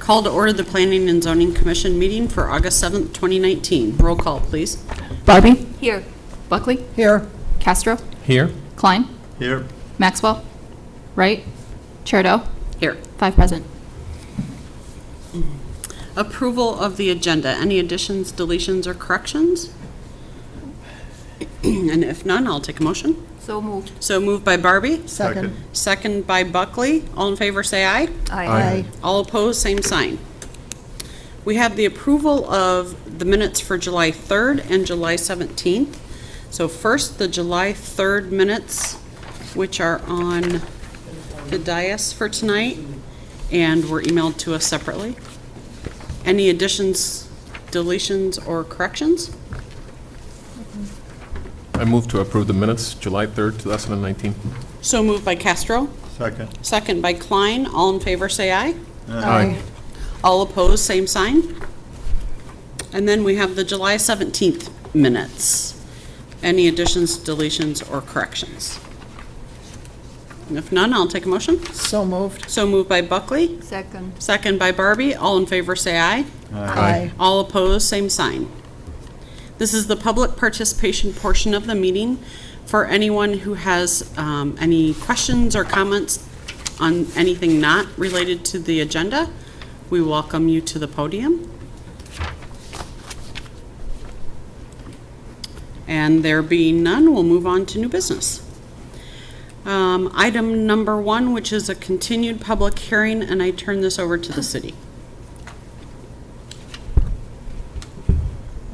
Call to order the Planning and Zoning Commission meeting for August 7th, 2019. Roll call, please. Barbie? Here. Buckley? Here. Castro? Here. Klein? Here. Maxwell? Wright? Chairdo? Here. 5 present. Approval of the agenda. Any additions, deletions, or corrections? And if none, I'll take a motion. So moved. So moved by Barbie, Second. second by Buckley. All in favor, say aye. Aye. All opposed, same sign. We have the approval of the minutes for July 3rd and July 17th. So first, the July 3rd minutes, which are on the dais for tonight and were emailed to us separately. Any additions, deletions, or corrections? I move to approve the minutes, July 3rd, 2019. So moved by Castro, Second. second by Klein. All in favor, say aye. Aye. All opposed, same sign. And then we have the July 17th minutes. Any additions, deletions, or corrections? And if none, I'll take a motion. So moved. So moved by Buckley, Second. second by Barbie. All in favor, say aye. Aye. All opposed, same sign. This is the public participation portion of the meeting. For anyone who has any questions or comments on anything not related to the agenda, we welcome you to the podium. And there being none, we'll move on to new business. Item number 1, which is a continued public hearing, and I turn this over to the city.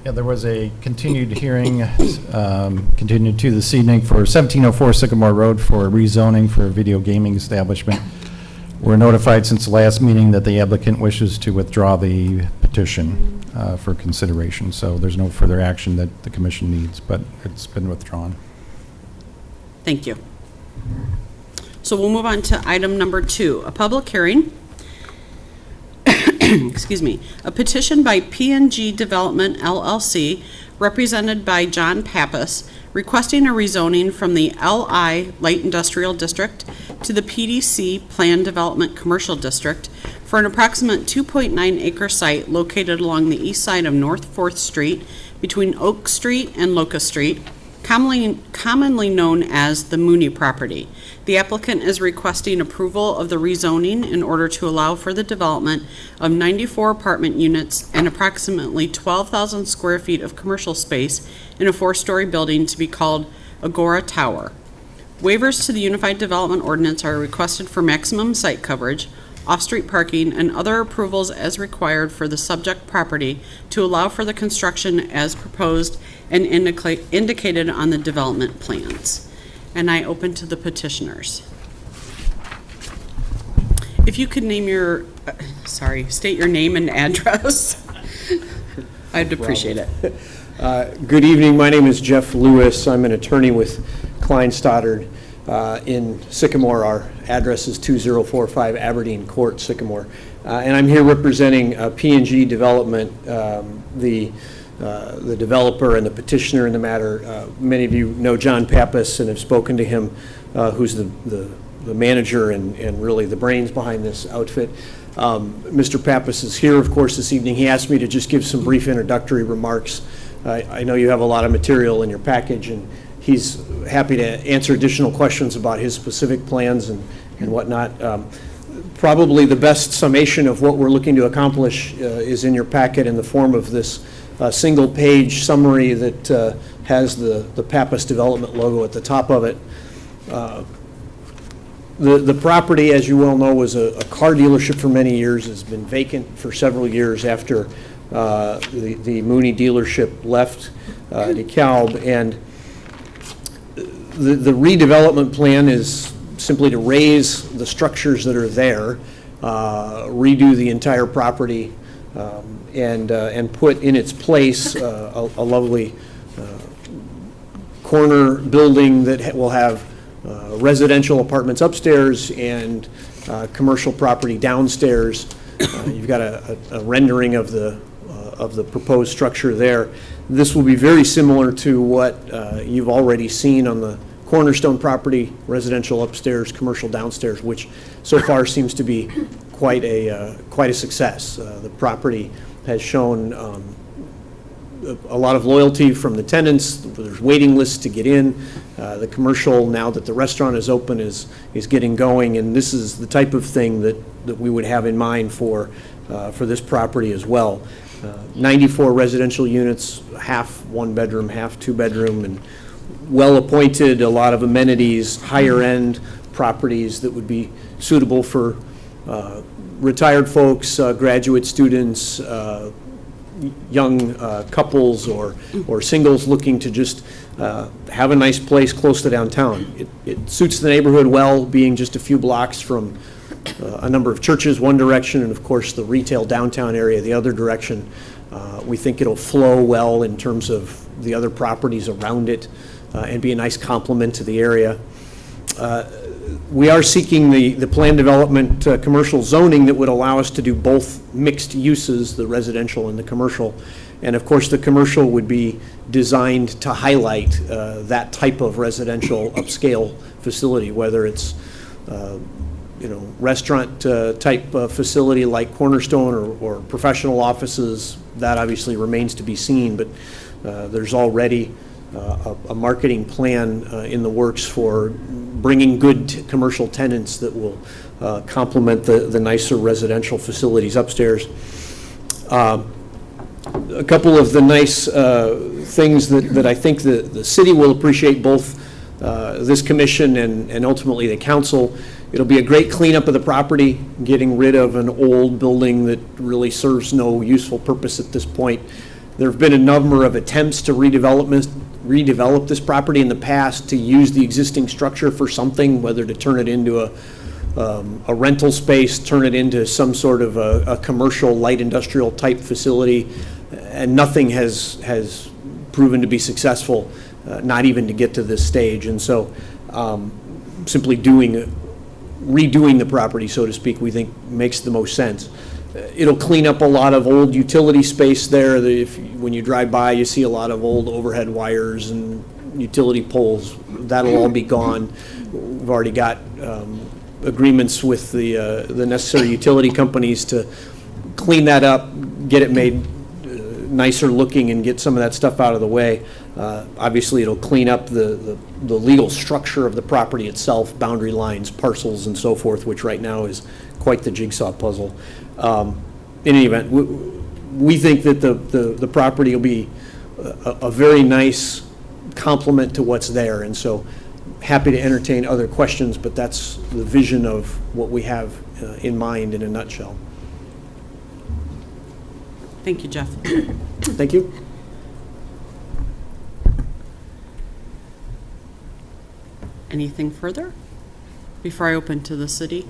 Yeah, there was a continued hearing, continued to this evening for 1704 Sycamore Road for rezoning for a video gaming establishment. We're notified since the last meeting that the applicant wishes to withdraw the petition for consideration. So there's no further action that the commission needs, but it's been withdrawn. Thank you. So we'll move on to item number 2, a public hearing. Excuse me, a petition by P&G Development LLC, represented by John Pappas, requesting a rezoning from the LI Light Industrial District to the PDC Planned Development Commercial District for an approximate 2.9 acre site located along the east side of North 4th Street between Oak Street and Locust Street, commonly known as the Mooney property. The applicant is requesting approval of the rezoning in order to allow for the development of 94 apartment units and approximately 12,000 square feet of commercial space in a 4-story building to be called Agora Tower. Waivers to the Unified Development Ordinance are requested for maximum site coverage, off-street parking, and other approvals as required for the subject property to allow for the construction as proposed and indicated on the development plans. And I open to the petitioners. If you could name your, state your name and address, I'd appreciate it. Good evening. My name is Jeff Lewis. I'm an attorney with Klein Stoddard in Sycamore. Our address is 2045 Aberdeen Court, Sycamore. And I'm here representing P&G Development, the developer and the petitioner in the matter. Many of you know John Pappas and have spoken to him, who's the manager and really the brains behind this outfit. Mr. Pappas is here, of course, this evening. He asked me to just give some brief introductory remarks. I know you have a lot of material in your package, and he's happy to answer additional questions about his specific plans and whatnot. Probably the best summation of what we're looking to accomplish is in your packet in the form of this single-page summary that has the Pappas Development logo at the top of it. The property, as you well know, was a car dealership for many years, has been vacant for several years after the Mooney dealership left DeKalb, and the redevelopment plan is simply to raise the structures that are there, redo the entire property, and put in its place a lovely corner building that will have residential apartments upstairs and commercial property downstairs. You've got a rendering of the proposed structure there. This will be very similar to what you've already seen on the Cornerstone property, residential upstairs, commercial downstairs, which so far seems to be quite a success. The property has shown a lot of loyalty from the tenants. There's waiting lists to get in. The commercial, now that the restaurant is open, is getting going, and this is the type of thing that we would have in mind for this property as well. 94 residential units, half one bedroom, half two bedroom, and well appointed, a lot of amenities, higher end properties that would be suitable for retired folks, graduate students, young couples or singles looking to just have a nice place close to downtown. It suits the neighborhood well, being just a few blocks from a number of churches one direction, and of course the retail downtown area the other direction. We think it'll flow well in terms of the other properties around it and be a nice complement to the area. We are seeking the planned development commercial zoning that would allow us to do both mixed uses, the residential and the commercial. And of course, the commercial would be designed to highlight that type of residential upscale facility, whether it's restaurant type facility like Cornerstone or professional offices. That obviously remains to be seen, but there's already a marketing plan in the works for bringing good commercial tenants that will complement the nicer residential facilities upstairs. A couple of the nice things that I think the city will appreciate, both this commission and ultimately the council. It'll be a great cleanup of the property, getting rid of an old building that really serves no useful purpose at this point. There have been a number of attempts to redevelop this property in the past, to use the existing structure for something, whether to turn it into a rental space, turn it into some sort of a commercial light industrial type facility, and nothing has proven to be successful, not even to get to this stage. And so simply redoing the property, so to speak, we think makes the most sense. It'll clean up a lot of old utility space there. When you drive by, you see a lot of old overhead wires and utility poles. That'll all be gone. We've already got agreements with the necessary utility companies to clean that up, get it made nicer looking, and get some of that stuff out of the way. Obviously, it'll clean up the legal structure of the property itself, boundary lines, parcels, and so forth, which right now is quite the jigsaw puzzle. In any event, we think that the property will be a very nice complement to what's there, and so happy to entertain other questions, but that's the vision of what we have in mind in a nutshell. Thank you, Jeff. Thank you. Anything further before I open to the city?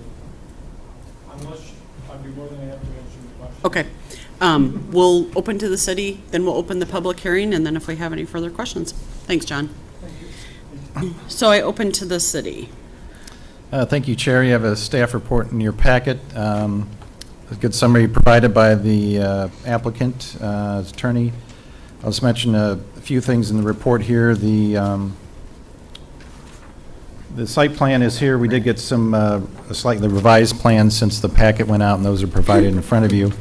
Unless, I'd be more than happy to answer your question. Okay. We'll open to the city, then we'll open the public hearing, and then if we have any further questions. Thanks, John. So I open to the city. Thank you, Chair. You have a staff report in your packet. A good summary provided by the applicant, attorney. I'll just mention a few things in the report here. The site plan is here. We did get some slightly revised plans since the packet went out, and those are provided in front of you.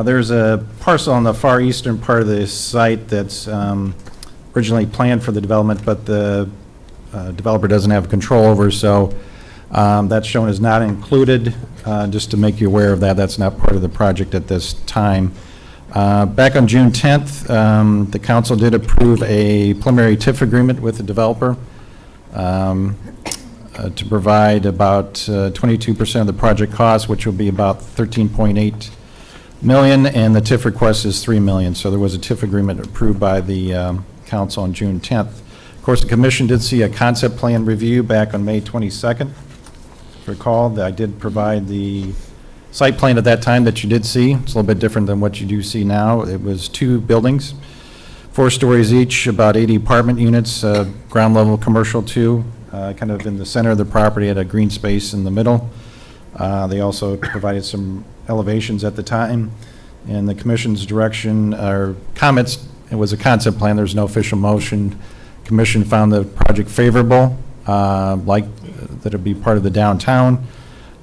There's a parcel on the far eastern part of the site that's originally planned for the development, but the developer doesn't have control over, so that's shown as not included. Just to make you aware of that, that's not part of the project at this time. Back on June 10th, the council did approve a preliminary TIF agreement with the developer to provide about 22% of the project cost, which will be about $13.8 million, and the TIF request is $3 million. So there was a TIF agreement approved by the council on June 10th. Of course, the commission did see a concept plan review back on May 22nd. Recall that I did provide the site plan at that time that you did see. It's a little bit different than what you do see now. It was 2 buildings, 4 stories each, about 80 apartment units, ground level commercial 2, kind of in the center of the property at a green space in the middle. They also provided some elevations at the time, and the commission's direction or comments, it was a concept plan, there's no official motion. Commission found the project favorable, like that it'd be part of the downtown.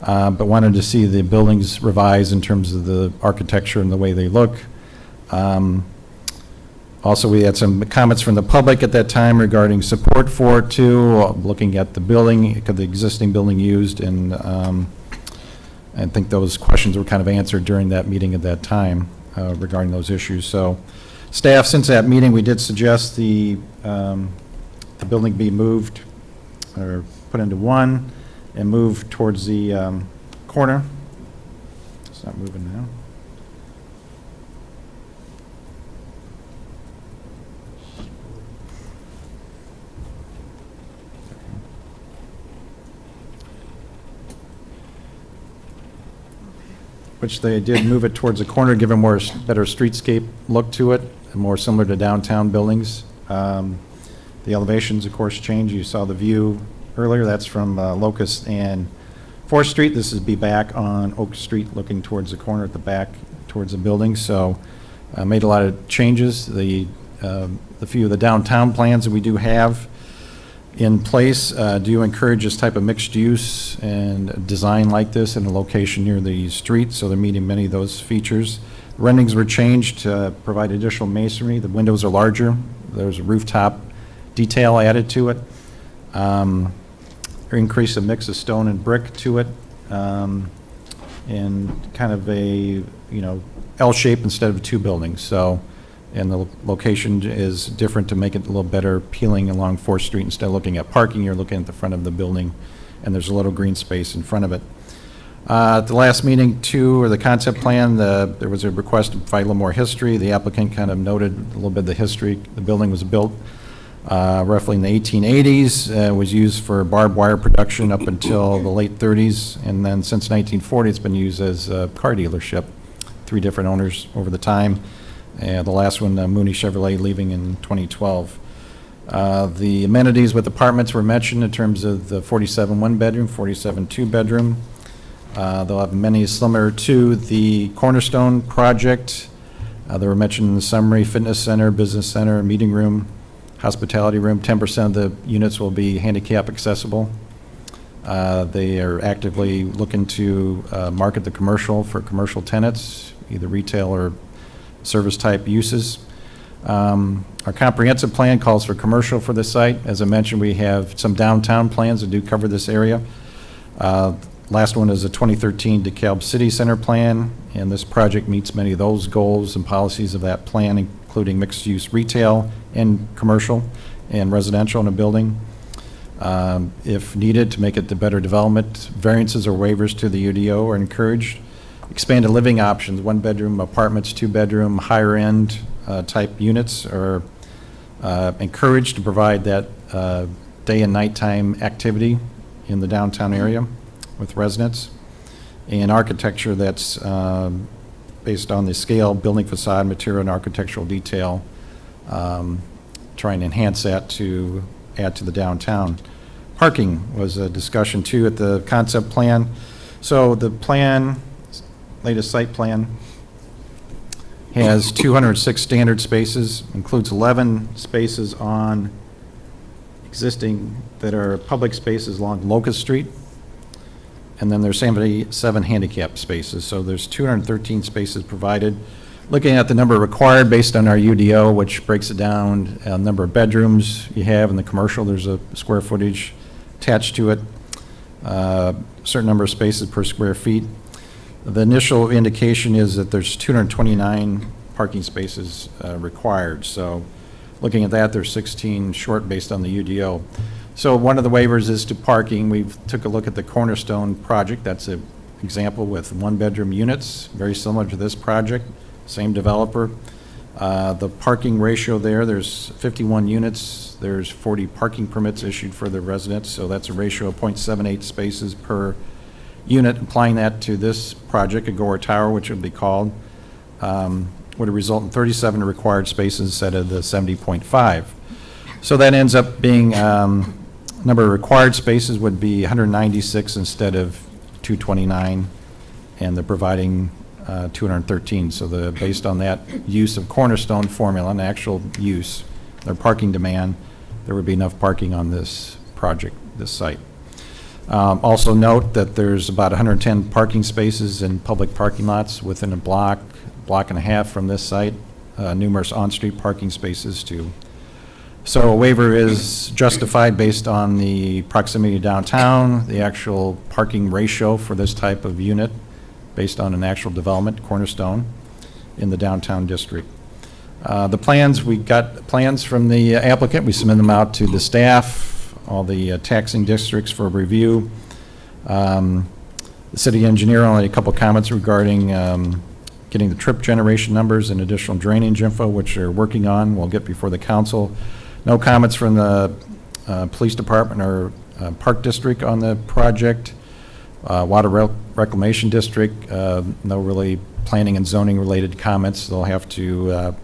but wanted to see the buildings revised in terms of the architecture and the way they look. Also, we had some comments from the public at that time regarding support for it too, looking at the building, the existing building used, and I think those questions were kind of answered during that meeting at that time regarding those issues. So staff, since that meeting, we did suggest the building be moved or put into one and move towards the corner. It's not moving now. Which they did move it towards the corner, give a better streetscape look to it, and more similar to downtown buildings. The elevations, of course, change. You saw the view earlier. That's from Locust and 4th Street. This is be back on Oak Street, looking towards the corner at the back, towards the building. So made a lot of changes. The few of the downtown plans that we do have in place do encourage this type of mixed use and design like this in a location near the street, so they're meeting many of those features. Renderings were changed to provide additional masonry. The windows are larger. There's a rooftop detail added to it. Increase the mix of stone and brick to it, and kind of a, L shape instead of two buildings. So, and the location is different to make it a little better appealing along 4th Street. Instead of looking at parking, you're looking at the front of the building, and there's a little green space in front of it. At the last meeting, too, or the concept plan, there was a request to provide a little more history. The applicant kind of noted a little bit of the history. The building was built roughly in the 1880s, was used for barbed wire production up until the late 30s, and then since 1940, it's been used as a car dealership. 3 different owners over the time. The last one, Mooney Chevrolet, leaving in 2012. The amenities with apartments were mentioned in terms of the 47 one-bedroom, 47 two-bedroom. They'll have amenities similar to the Cornerstone project. They were mentioned in the summary: fitness center, business center, meeting room, hospitality room. 10% of the units will be handicap accessible. They are actively looking to market the commercial for commercial tenants, either retail or service type uses. Our comprehensive plan calls for commercial for the site. As I mentioned, we have some downtown plans that do cover this area. Last one is a 2013 DeKalb City Center plan, and this project meets many of those goals and policies of that plan, including mixed-use retail and commercial and residential in a building. If needed, to make it the better development, variances or waivers to the UDO are encouraged. Expanded living options, 1-bedroom apartments, 2-bedroom, higher-end type units are encouraged to provide that day and nighttime activity in the downtown area with residents. And architecture that's based on the scale, building facade, material, and architectural detail, trying to enhance that to add to the downtown. Parking was a discussion too at the concept plan. So the plan, latest site plan, has 206 standard spaces, includes 11 spaces on existing that are public spaces along Locust Street, and then there's 77 handicap spaces. So there's 213 spaces provided. Looking at the number required based on our UDO, which breaks it down, number of bedrooms you have in the commercial, there's a square footage attached to it, certain number of spaces per square feet. The initial indication is that there's 229 parking spaces required. So looking at that, there's 16 short based on the UDO. So one of the waivers is to parking. We've took a look at the Cornerstone project. That's an example with 1-bedroom units, very similar to this project, same developer. The parking ratio there's 51 units. There's 40 parking permits issued for the residents. So that's a ratio of 0.78 spaces per unit. Applying that to this project, Agora Tower, which it would be called, would result in 37 required spaces instead of the 70.5. So that ends up being, number of required spaces would be 196 instead of 229, and they're providing 213. So based on that use of Cornerstone formula and actual use, their parking demand, there would be enough parking on this project, this site. Also note that there's about 110 parking spaces in public parking lots within a block and a half from this site, numerous on-street parking spaces too. So a waiver is justified based on the proximity to downtown, the actual parking ratio for this type of unit based on an actual development, Cornerstone, in the downtown district. The plans, we got plans from the applicant. We submit them out to the staff, all the taxing districts for review. The city engineer, only a couple comments regarding getting the trip generation numbers and additional drainage info, which they're working on. We'll get before the council. No comments from the police department or park district on the project. Water reclamation district, no really planning and zoning related comments. They'll have to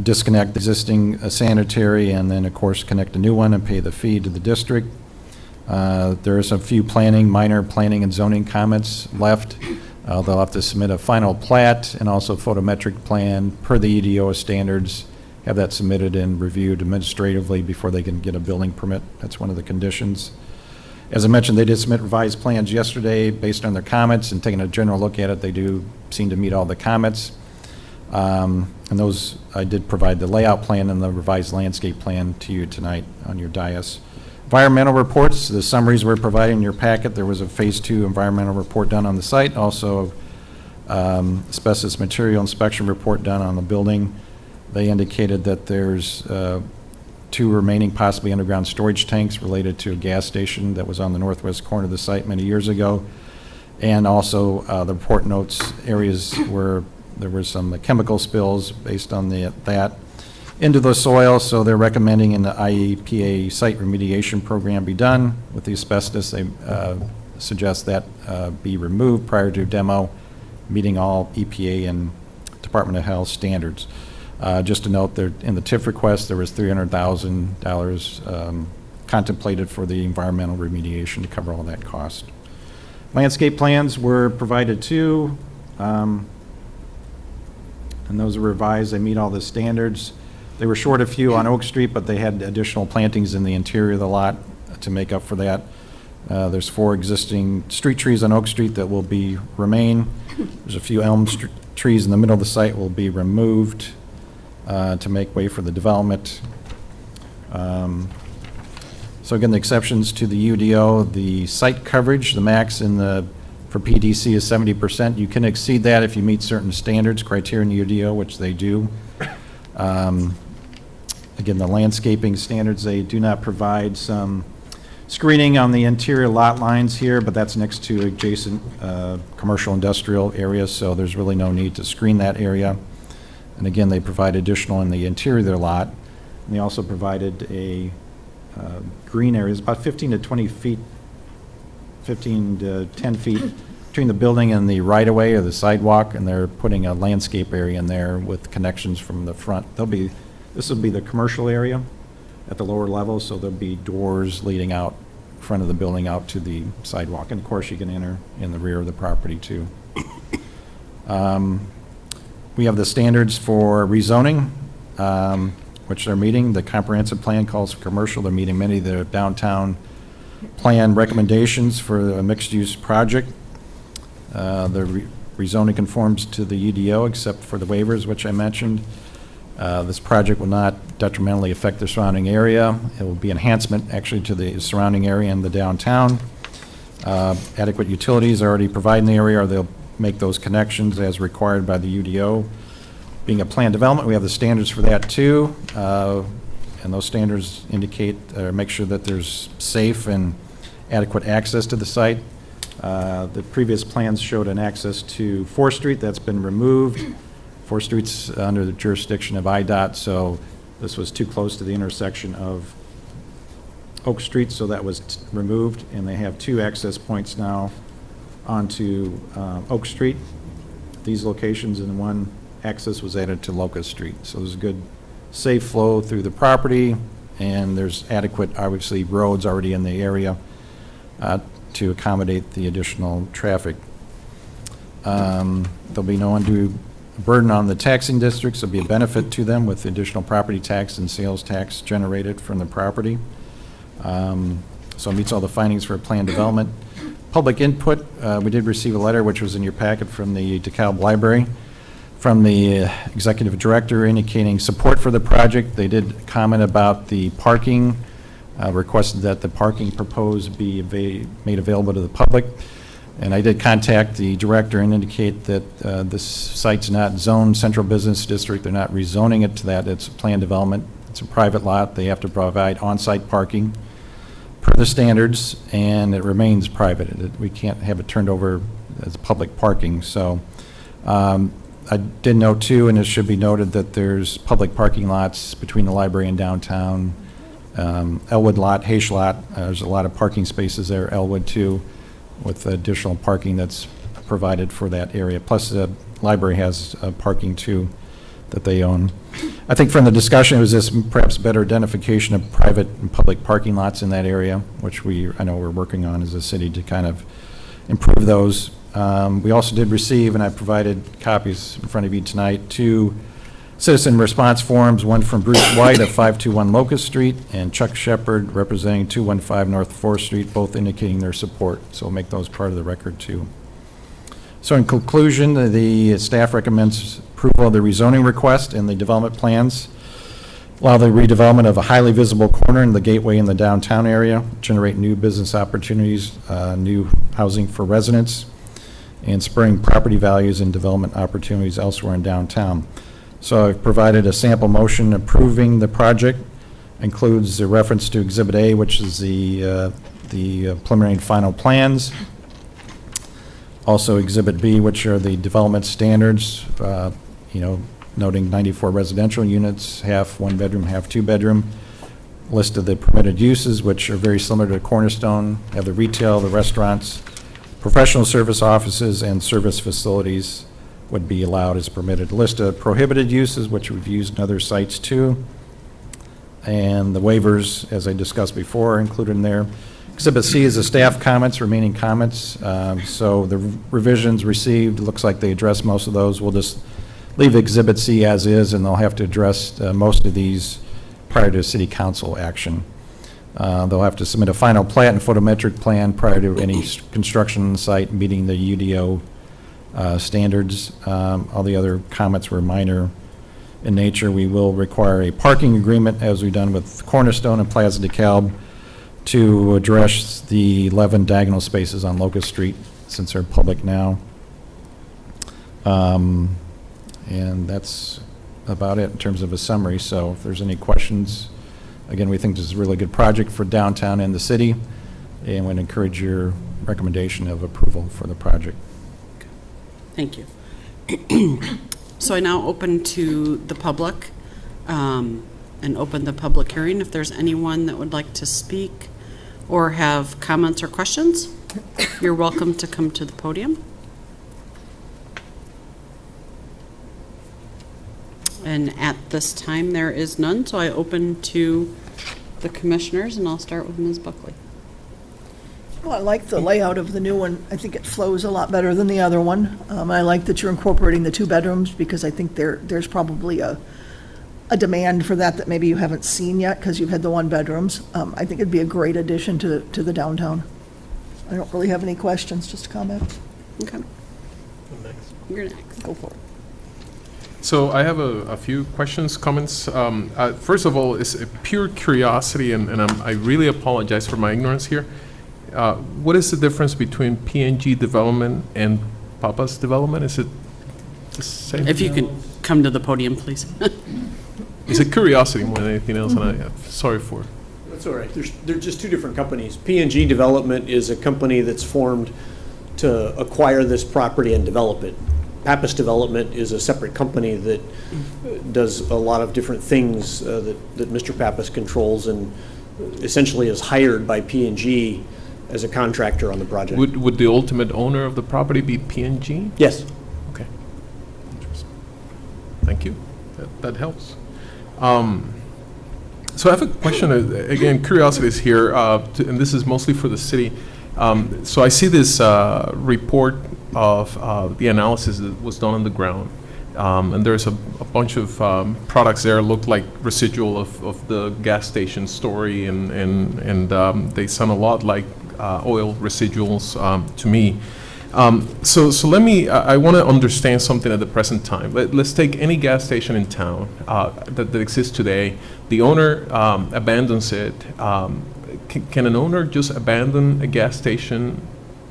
disconnect the existing sanitary and then of course connect a new one and pay the fee to the district. There's a few minor planning and zoning comments left. They'll have to submit a final plat and also photometric plan per the EDO standards, have that submitted and reviewed administratively before they can get a building permit. That's one of the conditions. As I mentioned, they did submit revised plans yesterday based on their comments, and taking a general look at it, they do seem to meet all the comments. And those, I did provide the layout plan and the revised landscape plan to you tonight on your dais. Environmental reports, the summaries were provided in your packet. There was a phase 2 environmental report done on the site, also asbestos material inspection report done on the building. They indicated that there's 2 remaining possibly underground storage tanks related to a gas station that was on the northwest corner of the site many years ago. And also the report notes areas where there were some chemical spills based on that into the soil, so they're recommending an IEPA site remediation program be done with the asbestos. They suggest that be removed prior to demo, meeting all EPA and Department of Health standards. Just to note, there in the TIF request, there was $300,000 contemplated for the environmental remediation to cover all that cost. Landscape plans were provided too, and those are revised. They meet all the standards. They were short a few on Oak Street, but they had additional plantings in the interior of the lot to make up for that. There's 4 existing street trees on Oak Street that will remain. There's a few elm trees in the middle of the site will be removed to make way for the development. So again, the exceptions to the UDO, the site coverage, the max for PDC is 70%. You can exceed that if you meet certain standards, criteria in the UDO, which they do. Again, the landscaping standards, they do not provide some screening on the interior lot lines here, but that's next to adjacent commercial industrial areas, so there's really no need to screen that area. And again, they provide additional in the interior of their lot. And they also provided a green areas, about 15 to 20 feet, 15 to 10 feet between the building and the right-of-way or the sidewalk, and they're putting a landscape area in there with connections from the front. This will be the commercial area at the lower level, so there'll be doors leading out front of the building out to the sidewalk. And of course, you can enter in the rear of the property too. We have the standards for rezoning, which they're meeting. The comprehensive plan calls for commercial. They're meeting many of the downtown plan recommendations for a mixed-use project. The rezoning conforms to the UDO except for the waivers, which I mentioned. This project will not detrimentally affect the surrounding area. It will be enhancement actually to the surrounding area and the downtown. Adequate utilities are already provided in the area, or they'll make those connections as required by the UDO. Being a planned development, we have the standards for that too. And those standards indicate, or make sure that there's safe and adequate access to the site. The previous plans showed an access to 4th Street. That's been removed. 4th Street's under the jurisdiction of IDOT, so this was too close to the intersection of Oak Street, so that was removed, and they have 2 access points now onto Oak Street. These locations, and 1 access was added to Locust Street. So there's a good safe flow through the property, and there's adequate, obviously, roads already in the area to accommodate the additional traffic. There'll be no undue burden on the taxing districts. There'll be a benefit to them with additional property tax and sales tax generated from the property. So it meets all the findings for planned development. Public input, we did receive a letter, which was in your packet, from the DeKalb Library, from the executive director indicating support for the project. They did comment about the parking, requested that the parking proposed be made available to the public. And I did contact the director and indicate that this site's not zoned central business district. They're not rezoning it to that. It's a planned development. It's a private lot. They have to provide on-site parking per the standards, and it remains private. We can't have it turned over as public parking. So I did note too, and it should be noted, that there's public parking lots between the library and downtown. Elwood lot, Hayes lot, there's a lot of parking spaces there. Elwood too, with additional parking that's provided for that area. Plus the library has parking too that they own. I think from the discussion, it was just perhaps better identification of private and public parking lots in that area, which I know we're working on as a city to kind of improve those. We also did receive, and I provided copies in front of you tonight, 2 citizen response forms, one from Bruce White of 521 Locust Street and Chuck Shepard representing 215 North 4th Street, both indicating their support. So we'll make those part of the record too. So in conclusion, the staff recommends approval of the rezoning request and the development plans. Allow the redevelopment of a highly visible corner in the gateway in the downtown area, generate new business opportunities, new housing for residents, and spurring property values and development opportunities elsewhere in downtown. So I've provided a sample motion approving the project. Includes the reference to Exhibit A, which is the preliminary and final plans. Also Exhibit B, which are the development standards, noting 94 residential units, half 1-bedroom, half 2-bedroom. List of the permitted uses, which are very similar to Cornerstone, have the retail, the restaurants, professional service offices, and service facilities would be allowed as permitted. List of prohibited uses, which we've used in other sites too. And the waivers, as I discussed before, are included in there. Exhibit C is the staff comments, remaining comments. So the revisions received, looks like they addressed most of those. We'll just leave Exhibit C as is, and they'll have to address most of these prior to city council action. They'll have to submit a final plat and photometric plan prior to any construction on the site meeting the UDO standards. All the other comments were minor in nature. We will require a parking agreement, as we've done with Cornerstone and Plaza DeKalb, to address the 11 diagonal spaces on Locust Street, since they're public now. And that's about it in terms of a summary. So if there's any questions, again, we think this is a really good project for downtown and the city, and would encourage your recommendation of approval for the project. Thank you. So I now open to the public, and open the public hearing. If there's anyone that would like to speak or have comments or questions, you're welcome to come to the podium. And at this time, there is none, so I open to the commissioners, and I'll start with Ms. Buckley. Well, I like the layout of the new one. I think it flows a lot better than the other one. I like that you're incorporating the 2 bedrooms, because I think there's probably a demand for that maybe you haven't seen yet, because you've had the 1 bedrooms. I think it'd be a great addition to the downtown. I don't really have any questions, just a comment. Okay. You're next. Go for it. So I have a few questions, comments. First of all, it's a pure curiosity, and I really apologize for my ignorance here. What is the difference between PNG development and Papa's development? Is it the same? If you could come to the podium, please. It's a curiosity more than anything else, and I'm sorry for it. That's all right. They're just 2 different companies. P&G Development is a company that's formed to acquire this property and develop it. Pappas Development is a separate company that does a lot of different things that Mr. Pappas controls, and essentially is hired by P&G as a contractor on the project. Would the ultimate owner of the property be PNG? Yes. Okay. Interesting. Thank you. That helps. So I have a question. Again, curiosity is here, and this is mostly for the city. So I see this report of the analysis that was done on the ground, And there's a bunch of products there look like residual of the gas station story, and they sound a lot like oil residuals to me. So let me, I want to understand something at the present time. Let's take any gas station in town that exists today. The owner abandons it. Can an owner just abandon a gas station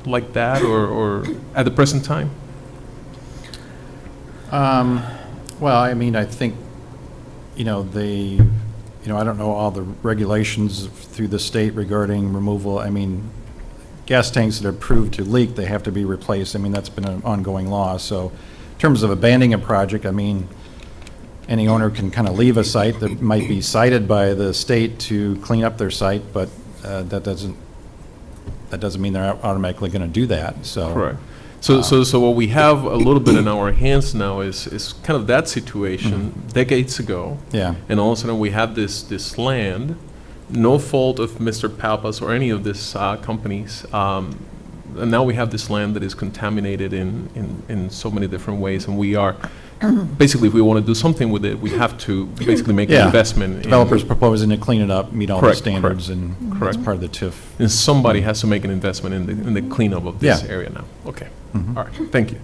like that, or at the present time? Well, I mean, I think, I don't know all the regulations through the state regarding removal. I mean, gas tanks that are proved to leak, they have to be replaced. I mean, that's been an ongoing law. So in terms of abandoning a project, I mean, any owner can kind of leave a site that might be cited by the state to clean up their site, but that doesn't mean they're automatically going to do that, so. Correct. So what we have a little bit in our hands now is kind of that situation decades ago. Yeah. And all of a sudden we have this land, no fault of Mr. Pappas or any of these companies. And now we have this land that is contaminated in so many different ways, and we are, basically, if we want to do something with it, we have to basically make an investment. Developers proposing to clean it up, meet all the Correct, standards, and correct. that's part of the TIF. And somebody has to make an investment in the cleanup of this Yeah. area now. Okay. All right, thank you.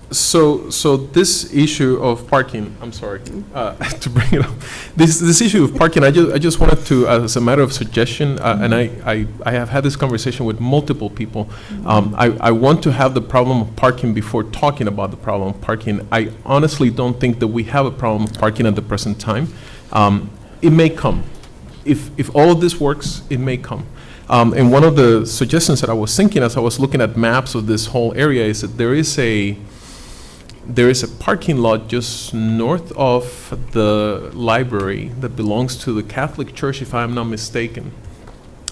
So this issue of parking, I'm sorry, to bring it up, this issue of parking, I just wanted to, as a matter of suggestion, and I have had this conversation with multiple people. I want to have the problem of parking before talking about the problem of parking. I honestly don't think that we have a problem of parking at the present time. It may come. If all of this works, it may come. And one of the suggestions that I was thinking as I was looking at maps of this whole area is that there is a parking lot just north of the library that belongs to the Catholic Church, if I'm not mistaken.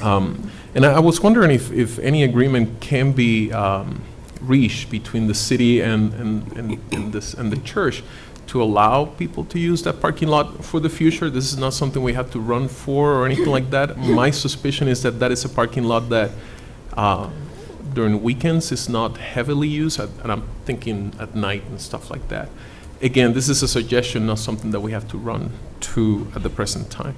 And I was wondering if any agreement can be reached between the city and the church to allow people to use that parking lot for the future. This is not something we have to run for or anything like that. My suspicion is that is a parking lot that during weekends is not heavily used, and I'm thinking at night and stuff like that. Again, this is a suggestion, not something that we have to run to at the present time.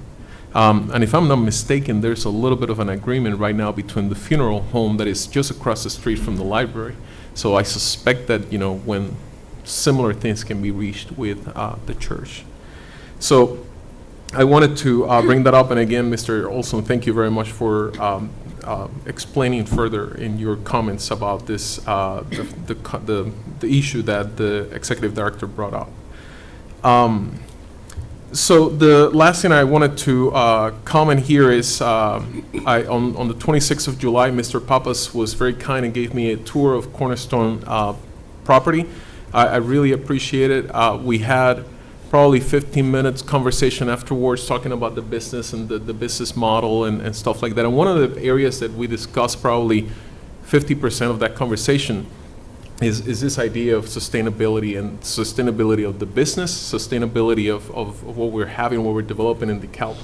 And if I'm not mistaken, there's a little bit of an agreement right now between the funeral home that is just across the street from the library. So I suspect that, when similar things can be reached with the church. So I wanted to bring that up, and again, Mr. Olson, thank you very much for explaining further in your comments about this, the issue that the executive director brought up. So the last thing I wanted to comment here is on the 26th of July, Mr. Pappas was very kind and gave me a tour of Cornerstone property. I really appreciate it. We had probably 15 minutes conversation afterwards talking about the business and the business model and stuff like that. And one of the areas that we discussed, probably 50% of that conversation, is this idea of sustainability and sustainability of the business, sustainability of what we're having, what we're developing in DeKalb.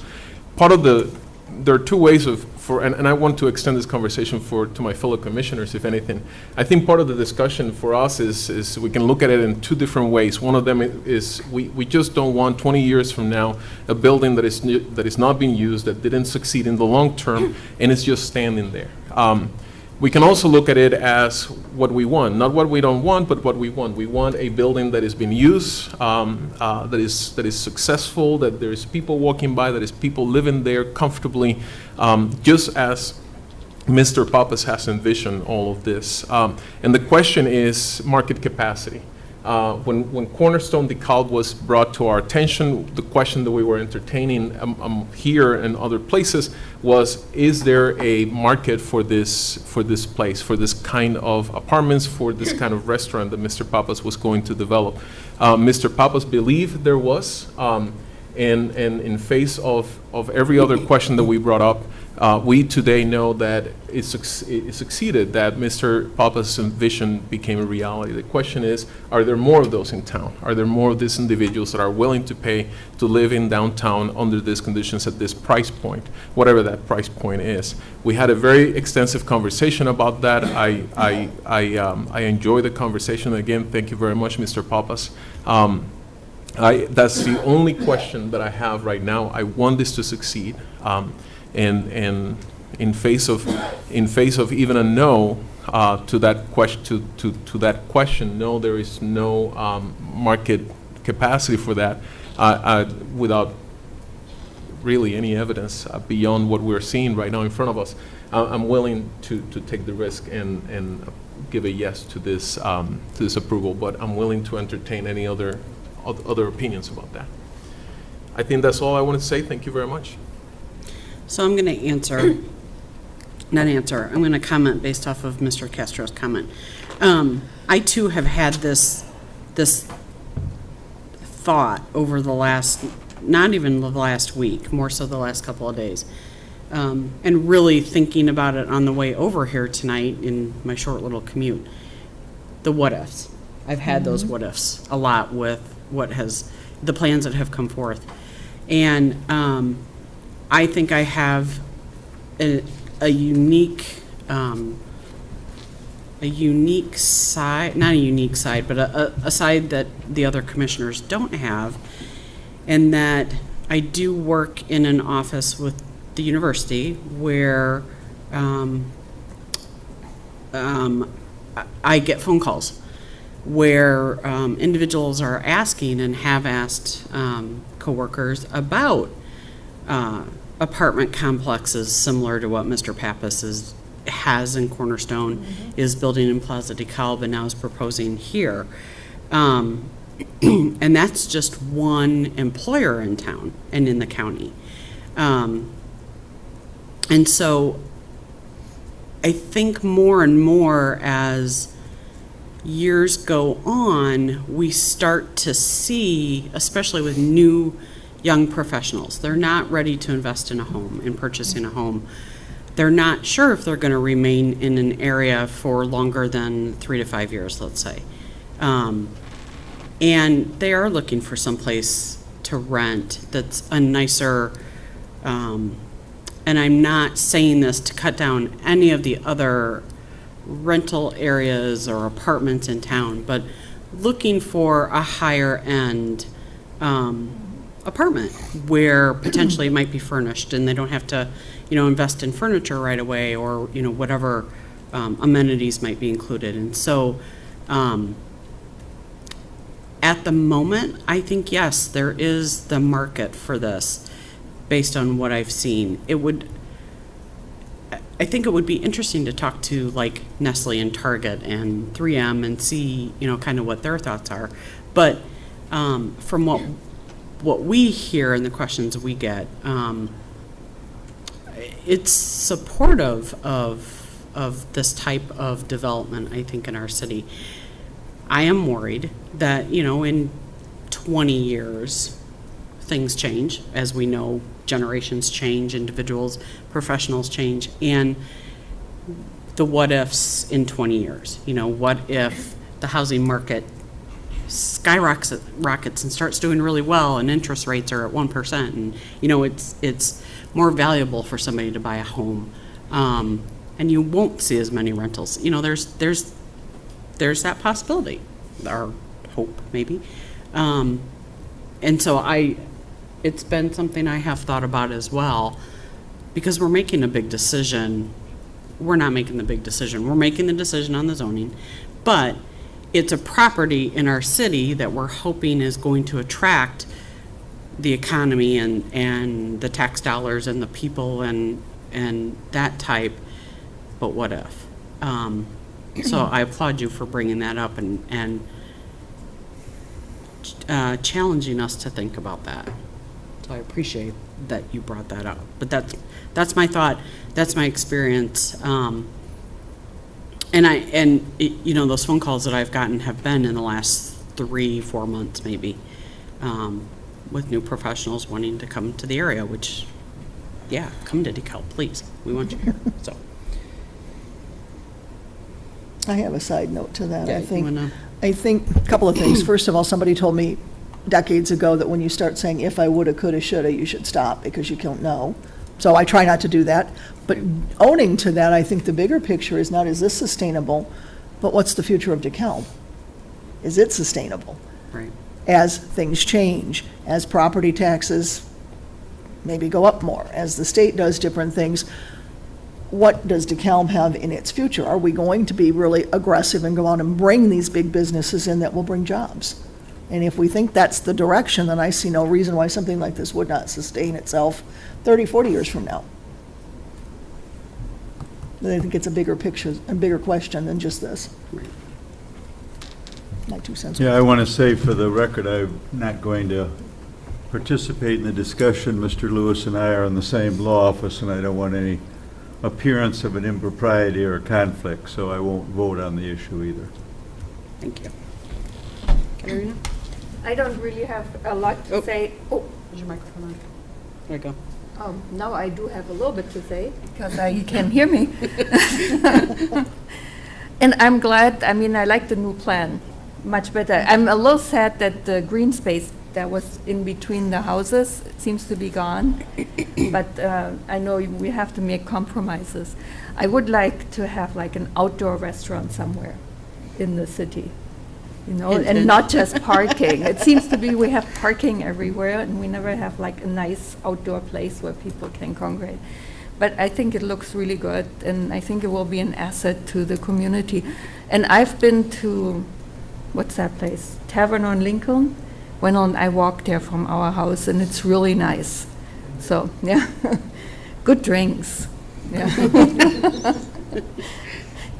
There are two ways and I want to extend this conversation to my fellow commissioners, if anything. I think part of the discussion for us is we can look at it in two different ways. One of them is we just don't want 20 years from now a building that is not being used, that didn't succeed in the long term, and it's just standing there. We can also look at it as what we want, not what we don't want, but what we want. We want a building that is being used, that is successful, that there's people walking by, that is people living there comfortably, just as Mr. Pappas has envisioned all of this. And the question is market capacity. When Cornerstone DeKalb was brought to our attention, the question that we were entertaining here and other places was, is there a market for this place, for this kind of apartments, for this kind of restaurant that Mr. Pappas was going to develop? Mr. Pappas believed there was, and in face of every other question that we brought up, We today know that it succeeded, that Mr. Papa's vision became a reality. The question is, are there more of those in town? Are there more of these individuals that are willing to pay to live in downtown under these conditions at this price point, whatever that price point is? We had a very extensive conversation about that. I enjoy the conversation. Again, thank you very much, Mr. Papas. That's the only question that I have right now. I want this to succeed. And in face of even a no to that question, no, there is no market capacity for that without really any evidence beyond what we're seeing right now in front of us. I'm willing to take the risk and give a yes to this approval, but I'm willing to entertain any other opinions about that. I think that's all I want to say. Thank you very much. So I'm going to I'm going to comment based off of Mr. Castro's comment. I too have had this thought over the last, not even the last week, more so the last couple of days. And really thinking about it on the way over here tonight in my short little commute. The what ifs. I've had those what ifs a lot with the plans that have come forth. And I think I have a unique side, not a unique side, but a side that the other commissioners don't have, and that I do work in an office with the university where I get phone calls where individuals are asking and have asked coworkers about apartment complexes similar to what Mr. Pappas has in Cornerstone, is building in Plaza DeKalb, and now is proposing here. And that's just one employer in town and in the county. And so I think more and more as years go on, we start to see, especially with new young professionals, they're not ready to invest in a home and purchasing a home. They're not sure if they're going to remain in an area for longer than 3 to 5 years, let's say. And they are looking for some place to rent that's a nicer, and I'm not saying this to cut down any of the other rental areas or apartments in town, but looking for a higher end apartment where potentially it might be furnished and they don't have to, invest in furniture right away, or, whatever amenities might be included. And so at the moment, I think, yes, there is the market for this based on what I've seen. I think it would be interesting to talk to like Nestle and Target and 3M and see, kind of what their thoughts are. But from what we hear and the questions we get, it's supportive of this type of development, I think, in our city. I am worried that, in 20 years, things change. As we know, generations change, individuals, professionals change, and the what ifs in 20 years. What if the housing market skyrockets and starts doing really well, and interest rates are at 1%, and it's more valuable for somebody to buy a home, and you won't see as many rentals. There's that possibility, or hope maybe, and so it's been something I have thought about as well, because we're making a big decision. We're not making the big decision. We're making the decision on the zoning, but it's a property in our city that we're hoping is going to attract the economy and the tax dollars and the people and that type. But what if? So I applaud you for bringing that up and challenging us to think about that. So I appreciate that you brought that up. But that's my thought. That's my experience. And those phone calls that I've gotten have been in the last 3-4 months maybe, with new professionals wanting to come to the area, which, yeah, come to DeKalb, please. We want you here, so. I have a side note to that. Yeah, I you think, wanna- I think a couple of things. First of all, somebody told me decades ago that when you start saying if I woulda, coulda, shoulda, you should stop because you don't know. So I try not to do that. But owning to that, I think the bigger picture is not, is this sustainable, but what's the future of DeKalb? Is it sustainable? Right. As things change, as property taxes maybe go up more, as the state does different things, what does DeKalb have in its future? Are we going to be really aggressive and go out and bring these big businesses in that will bring jobs? And if we think that's the direction, then I see no reason why something like this would not sustain itself 30, 40 years from now. But I think it's a bigger picture, a bigger question than just this. My 2 cents. Yeah, I want to say for the record, I'm not going to participate in the discussion. Mr. Lewis and I are in the same law office, and I don't want any appearance of an impropriety or conflict, so I won't vote on the issue either. Thank you. Katerina? I don't really have a lot to Oh. say. Oh, Is your microphone on? There you go. now I do have a little bit to say because you can hear me. And I'm glad, I mean, I like the new plan much better. I'm a little sad that the green space that was in between the houses seems to be gone. But I know we have to make compromises. I would like to have like an outdoor restaurant somewhere in the city. You know, and not just parking. It seems to be we have parking everywhere, and we never have like a nice outdoor place where people can congregate. But I think it looks really good, and I think it will be an asset to the community. And I've been to, what's that place? Tavern on Lincoln. I walked there from our house, and it's really nice. So, yeah, good drinks. Yeah.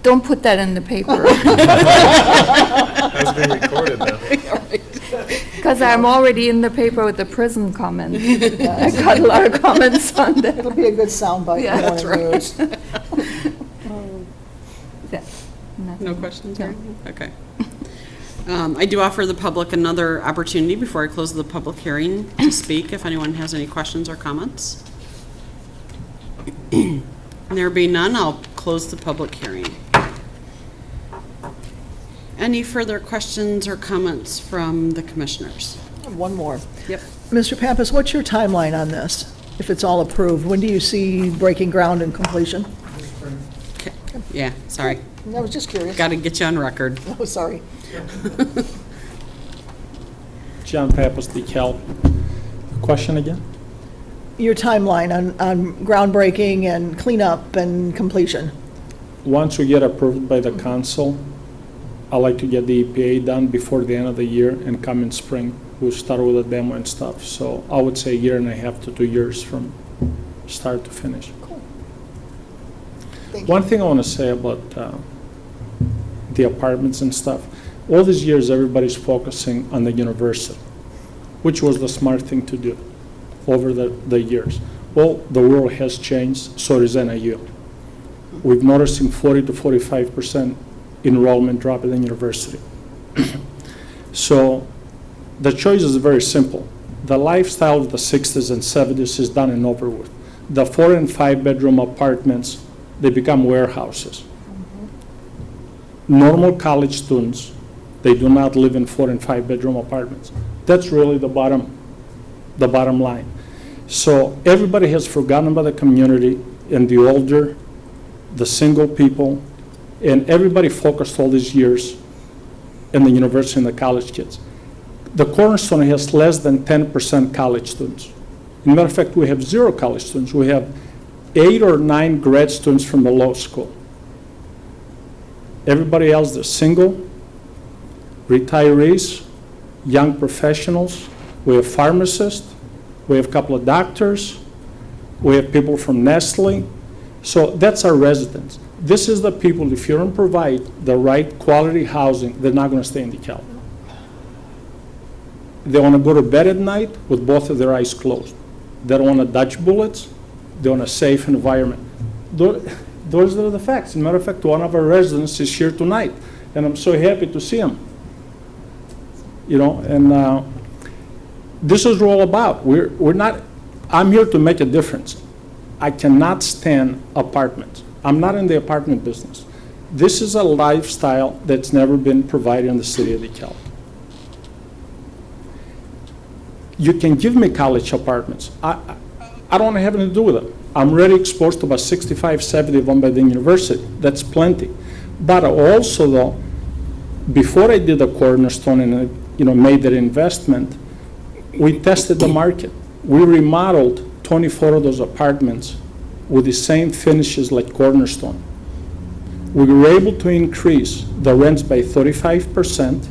Don't put that in the paper. That's being recorded now. Because I'm already in the paper with the prison comment. I got a lot of comments on that. It'll be a good soundbite. Yeah, in one that's of right. those. No questions? or anything? Okay. I do offer the public another opportunity before I close the public hearing to speak, if anyone has any questions or comments. There being none, I'll close the public hearing. Any further questions or comments from the commissioners? One more. Yep. Mr. Pappas, what's your timeline on this, if it's all approved? When do you see breaking ground and completion? Okay. Yeah, sorry. I was just curious. Got to get you on record. Oh, sorry. John Pappas, DeKalb. Question again? Your timeline on groundbreaking and cleanup and completion. Once we get approved by the council, I like to get the EPA done before the end of the year and come in spring. We'll start with the demo and stuff. So I would say 1.5 to 2 years from start to finish. Thank you. One thing I want to say about the apartments and stuff, all these years everybody's focusing on the university, which was the smart thing to do over the years. Well, the world has changed, so does NIU. We've noticing 40 to 45% enrollment drop in the university. So the choice is very simple. The lifestyle of the 60s and 70s is done and over with. The 4 and 5 bedroom apartments, they become warehouses. Normal college students, they do not live in 4 and 5 bedroom apartments. That's really the bottom line. So everybody has forgotten about the community and the older, the single people, and everybody focused all these years in the university and the college kids. The Cornerstone has less than 10% college students. As a matter of fact, we have 0 college students. We have 8 or 9 grad students from the law school. Everybody else, they're single, retirees, young professionals. We have pharmacists. We have a couple of doctors. We have people from Nestle. So that's our residents. This is the people, if you don't provide the right quality housing, they're not going to stay in DeKalb. They want to go to bed at night with both of their eyes closed. They don't want to dodge bullets. They want a safe environment. Those are the facts. As a matter of fact, one of our residents is here tonight, and I'm so happy to see him. You know, and this is what we're all about. We're not, I'm here to make a difference. I cannot stand apartments. I'm not in the apartment business. This is a lifestyle that's never been provided in the city of DeKalb. You can give me college apartments. I don't have anything to do with them. I'm already exposed to about 65, 70 of them by the university. That's plenty. But also, though, before I did the Cornerstone and made that investment, we tested the market. We remodeled 24 of those apartments with the same finishes like Cornerstone. We were able to increase the rents by 35%,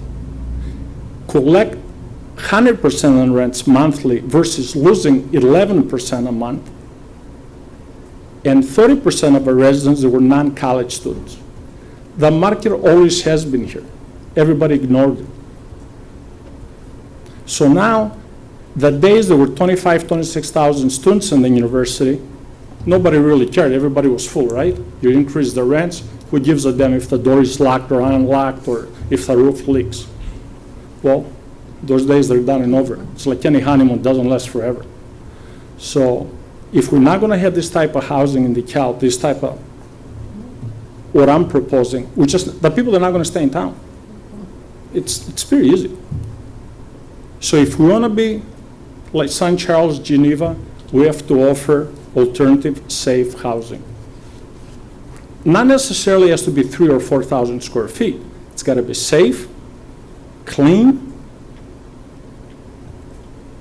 collect 100% on rents monthly versus losing 11% a month, and 30% of our residents that were non-college students. The market always has been here. Everybody ignored it. So now, the days there were 25, 26,000 students in the university, nobody really cared. Everybody was full, right? You increase the rents. Who gives a damn if the door is locked or unlocked or if the roof leaks? Well, those days are done and over. It's like any honeymoon, doesn't last forever. So if we're not going to have this type of housing in DeKalb, this type of what I'm proposing, the people are not going to stay in town. It's pretty easy. So if we want to be like St. Charles, Geneva, we have to offer alternative, safe housing. Not necessarily has to be 3,000 or 4,000 square feet. It's got to be safe, clean,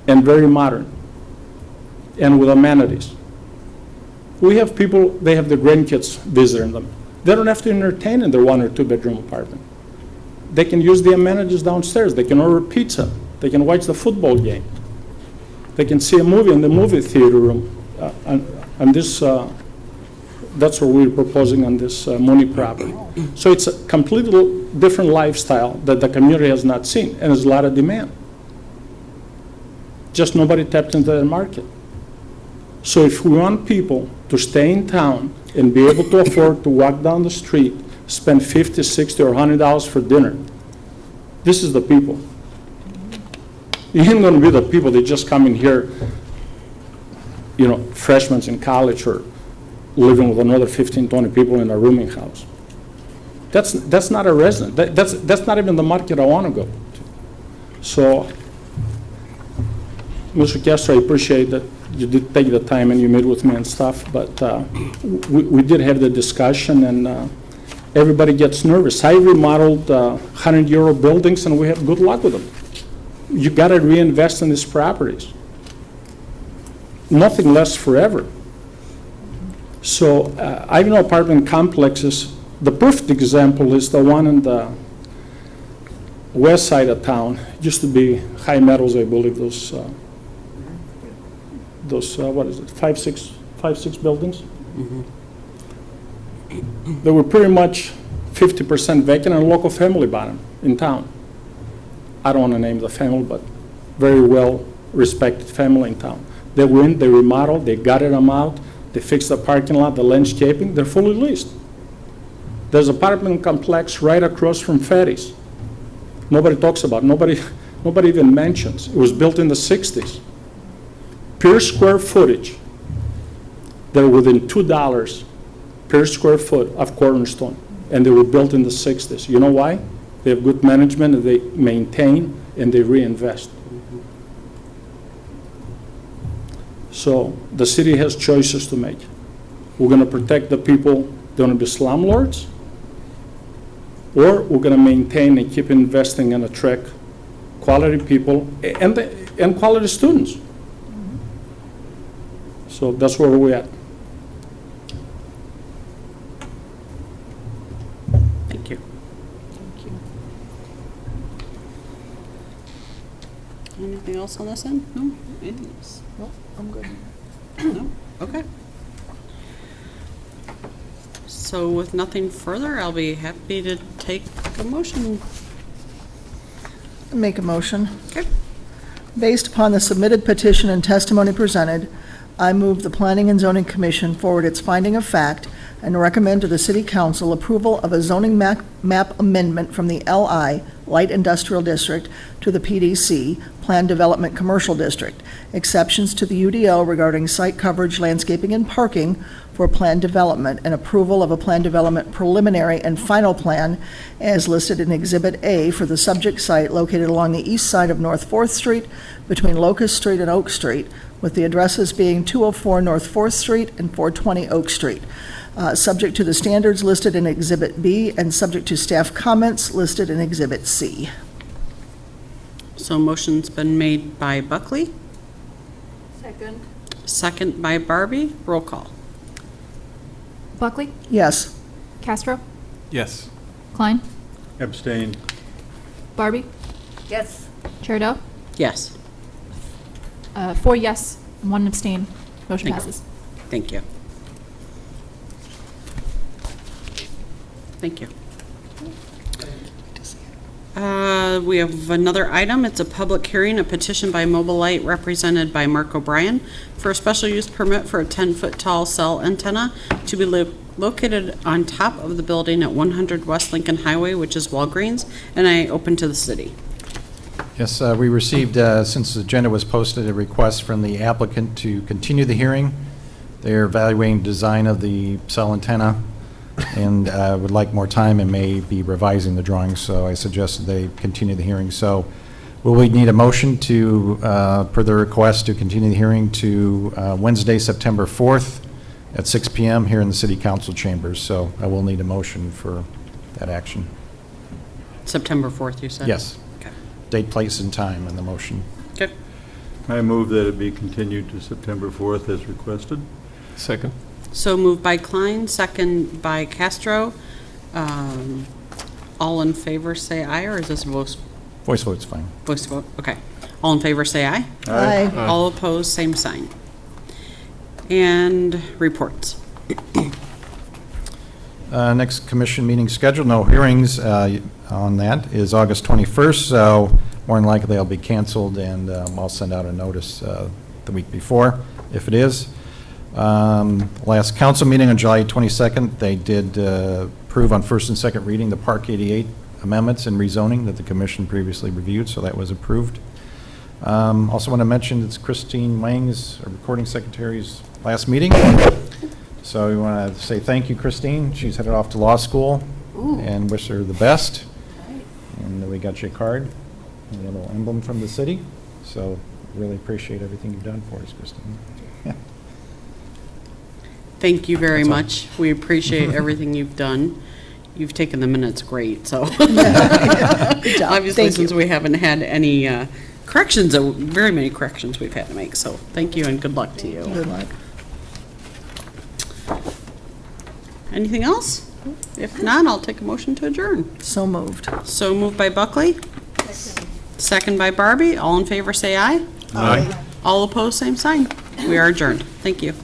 and very modern, and with amenities. We have people, they have their grandkids visiting them. They don't have to entertain in their 1 or 2 bedroom apartment. They can use the amenities downstairs. They can order pizza. They can watch the football game. They can see a movie in the movie theater room. And this, that's what we're proposing on this Mooney property. So it's a completely different lifestyle that the community has not seen, and there's a lot of demand. Just nobody tapped into the market. So if we want people to stay in town and be able to afford to walk down the street, spend $50, $60, or $100 for dinner, this is the people. You ain't going to be the people that just come in here, freshmen in college or living with another 15, 20 people in a rooming house. That's not a resident. That's not even the market I want to go to. So, Mr. Castro, I appreciate that you did take the time and you met with me and stuff, but we did have the discussion, and everybody gets nervous. I remodeled 100-year-old buildings, and we have good luck with them. You got to reinvest in these properties. Nothing lasts forever. So I know apartment complexes. The perfect example is the one in the west side of town. It used to be High Meadows, I believe, those what is it, five, six buildings? Mm-hmm. They were pretty much 50% vacant, and a local family bought them in town. I don't want to name the family, but very well-respected family in town. They went, they remodeled, they gutted them out, they fixed the parking lot, the landscaping, they're fully leased. There's an apartment complex right across from Ferry's. Nobody talks about it. Nobody even mentions. It was built in the 60s. Per square footage, they're within $2 per square foot of Cornerstone, and they were built in the 60s. You know why? They have good management, and they maintain, and they reinvest. So the city has choices to make. We're going to protect the people that are going to be slumlords, or we're going to maintain and keep investing and attract quality people and quality students. So that's where we're at. Thank you. Anything else on this end? No? Anything else? Nope, I'm good. No? Okay. So with nothing further, I'll be happy to take a motion. Make a motion. Okay. Based upon the submitted petition and testimony presented, I move the Planning and Zoning Commission forward its finding of fact and recommend to the City Council approval of a zoning map amendment from the LI, Light Industrial District, to the PDC, Planned Development Commercial District, exceptions to the UDO regarding site coverage, landscaping, and parking for planned development, and approval of a planned development preliminary and final plan as listed in Exhibit A for the subject site located along the east side of North 4th Street between Locust Street and Oak Street, with the addresses being 204 North 4th Street and 420 Oak Street, subject to the standards listed in Exhibit B and subject to staff comments listed in Exhibit C. So motion's been made by Buckley, Second. second by Barbie. Roll call. Buckley? Yes. Castro? Yes. Klein? Abstain. Barbie? Yes. Chair Doe? Yes, 4 yes, 1 abstain. Motion Thank you. passes. thank you. Thank you. We have another item. It's a public hearing, a petition by Mobile Light represented by Mark O'Brien for a special use permit for a 10-foot tall cell antenna to be located on top of the building at 100 West Lincoln Highway, which is Walgreens, and I open to the city. Yes, we received, since the agenda was posted, a request from the applicant to continue the hearing. They're evaluating design of the cell antenna and would like more time and may be revising the drawings, so I suggested they continue the hearing. So will we need a motion to, per the request, to continue the hearing to Wednesday, September 4th at 6 p.m. here in the City Council chambers? So I will need a motion for that action. September 4th, you said? Yes. Okay. Date, place, and time in the motion. Okay. I move that it be continued to September 4th as requested. Second. So moved by Klein, second by Castro. All in favor, say aye, or is this a voice Voice vote's fine. vote? Okay. All in favor, say aye. Aye. All opposed, same sign. And reports. Next commission meeting scheduled, no hearings on that, is August 21st, so more than likely they'll be canceled, and I'll send out a notice the week before, if it is. Last council meeting on July 22nd, they did approve on first and second reading the Park 88 amendments and rezoning that the commission previously reviewed, so that was approved. Also want to mention it's Christine Wang's recording secretary's last meeting. So we want to say thank you, Christine. She's headed off to law school and wish her the best. And we got you a card, a little emblem from the city. So really appreciate everything you've done for us, Christine. Thank you very That's all. much. We appreciate everything you've done. You've taken the minutes great, so. Good job. Obviously, Thank since you. we haven't had any corrections, very many corrections we've had to make, so thank you and good luck to you. Good luck. Anything else? If not, I'll take a motion to adjourn. So moved. So moved by Buckley. Second by Barbie. All in favor, say aye. Aye. All opposed, same sign. We are adjourned. Thank you.